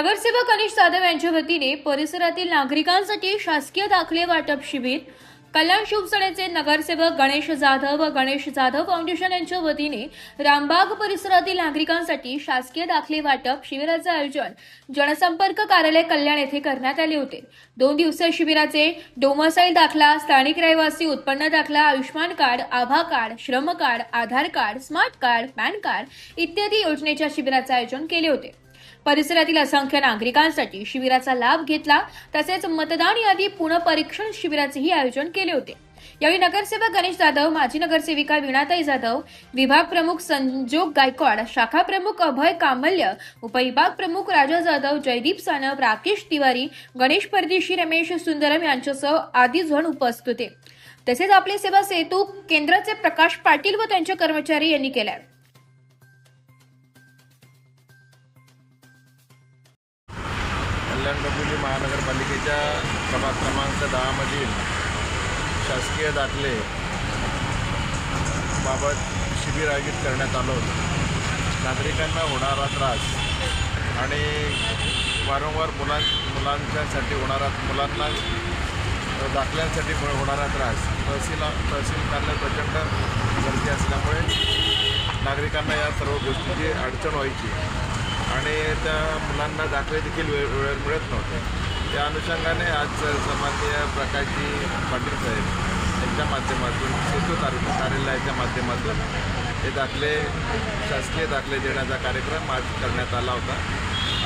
नगरसेवक अनिश जाधव यांच्या वतीने परिसरातील नागरिकांसाठी शासकीय दाखले वाटप शिबिर कल्याण शिवसेनेचे नगरसेवक गणेश जाधव व गणेश जाधव फाउंडेशन यांच्या वतीने रामबाग परिसरातील नागरिकांसाठी शासकीय दाखले वाटप शिबिराचे आयोजन जनसंपर्क कार्यालय कल्याण येथे करण्यात आले होते। 2 दिवसीय शिबिराचे डोमसाईल दाखला, स्थानिक रहिवासी उत्पन्न दाखला, Ayushman card, Abha card, Shram card, Aadhaar card, smart card, PAN card इत्यादी योजनेच्या शिबिराचे आयोजन केले होते। परिसरातील असंख्य नागरिकांसाठी शिबिराचा लाभ घेतला। तसेच मतदान यादी पुनःपरीक्षण शिबिराचेही आयोजन केले होते। यावेळी नगरसेवक गणेश जाधव, माजी नगरसेविका वीणाताई जाधव, विभाग प्रमुख संजोग गायकवाड, शाखा प्रमुख अभय कामल्य, उपविभाग प्रमुख राजा जाधव, जयदीप सानप, राकेश तिवारी, गणेश परदेशी, रमेश सुंदरम यांच्यासह आदी जण उपस्थित होते। तसेच आपले सेवा सेतू केंद्राचे प्रकाश पाटील व त्यांचे कर्मचारी यांनी केले। कल्याण डोंबिवली महानगरपालिकेच्या प्रभाग क्रमांक 10 मधील शासकीय दाखले बाबत शिबिर आयोजित करण्यात आलं होतं। नागरिकांना होणारा त्रास आणि वारंवार मुलांच्यासाठी मुलांना दाखल्यांसाठी होणारा त्रास तहसील कार्यालय प्रचंड गर्दी असल्यामुळे नागरिकांना या सर्व गोष्टीची अडचण व्हायची आणि त्या मुलांना दाखले देखील वेळेवर मिळत नव्हते। त्या अनुषंगाने आज सन्माननीय प्रकाशजी पाटील साहेब यांच्या माध्यमातून सेतू कार्यालयाच्या माध्यमातून हे दाखले शासकीय दाखले देण्याचा कार्यक्रम आज करण्यात आला होता।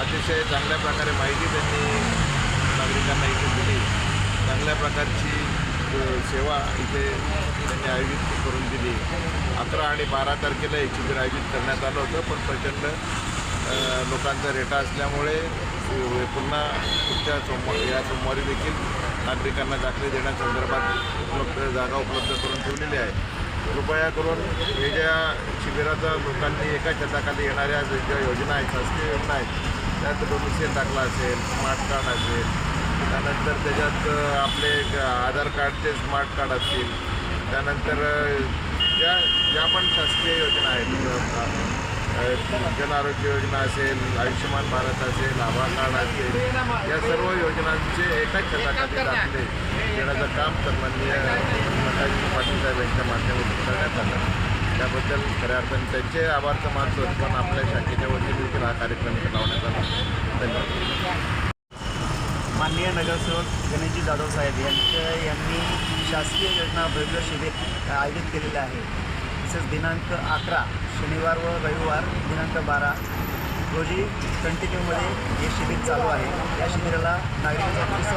अतिशय चांगल्या प्रकारे माहिती त्यांनी नागरिकांना इथे दिली। चांगल्या प्रकारची सेवा इथे त्यांनी आयोजित करून दिली। 11 आणि 12 तारखेला एक शिबिर आयोजित करण्यात आलं होतं, पण प्रचंड लोकांचा रेटा असल्यामुळे पुन्हा पुढच्या सोमवारी देखील नागरिकांना दाखले देण्यासंदर्भात जागा उपलब्ध करून ठेवलेली आहे। कृपया करून हे ज्या शिबिराचा लोकांनी एका छताखाली येणाऱ्या ज्या योजना आहेत, शासकीय योजना आहेत, त्यात डोमिसाईल दाखला असेल, स्मार्ट कार्ड असेल, त्यानंतर त्याच्यात आपले आधार कार्डचे स्मार्ट कार्ड असतील, त्यानंतर ज्या पण शासकीय योजना आहेत, जन आरोग्य योजना असेल, आयुष्यमान भारत असेल, आभा कार्ड असेल, या सर्व योजनांचे एकाच छताखाली दाखले देण्याचं काम सन्माननीय प्रकाशजी पाटील साहेब यांच्या माध्यमातून करण्यात आलं। त्याबद्दल खऱ्या अर्थाने त्यांचे आभारचं मानतो, पण आपल्या शाखेच्या वतीने देखील हा कार्यक्रम लावण्यात आला। धन्यवाद। माननीय नगरसेवक गणेशजी जाधव साहेब यांनी शासकीय योजना भव्य शिबिर आयोजित केलेले आहे। तसेच दिनांक 11 शनिवार व रविवार दिनांक 12 रोजी कंटिन्यूमध्ये हे शिबिर चालू आहे। या शिबिराला नागरिकांचा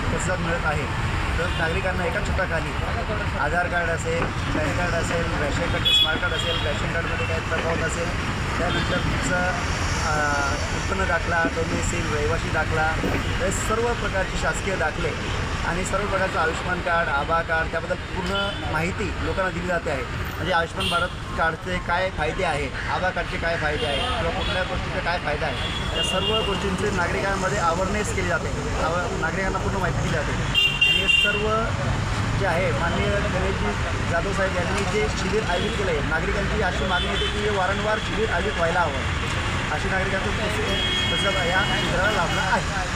प्रतिसाद मिळत आहे। तर नागरिकांना एका छताखाली आधार कार्ड असेल, पॅन कार्ड असेल, रॅशन कार्ड, स्मार्ट कार्ड असेल, रॅशन कार्डमध्ये काही तफावत असेल, त्यानंतर तुमचं उत्पन्न दाखला, डोमिसाईल, रहिवासी दाखला, हे सर्व प्रकारचे शासकीय दाखले आणि सर्व प्रकारचं आयुष्मान कार्ड, आभा कार्ड, त्याबद्दल पूर्ण माहिती लोकांना दिली जाते आहे। म्हणजे आयुष्मान भारत कार्डचे काय फायदे आहेत, आभा कार्डचे काय फायदे आहेत, किंवा कुठल्या गोष्टीचे काय फायदा आहे, या सर्व गोष्टींचे नागरिकांमध्ये अवेअरनेस केली जाते, नागरिकांना पूर्ण माहिती दिली जाते। आणि हे सर्व जे आहे माननीय गणेशजी जाधव साहेब यांनी जे शिबिर आयोजित केलं आहे, नागरिकांची अशी मागणी होती की हे वारंवार शिबिर आयोजित व्हायला हवं, अशी नागरिकांचं प्रतिसाद या शिबिराला लाभला आहे।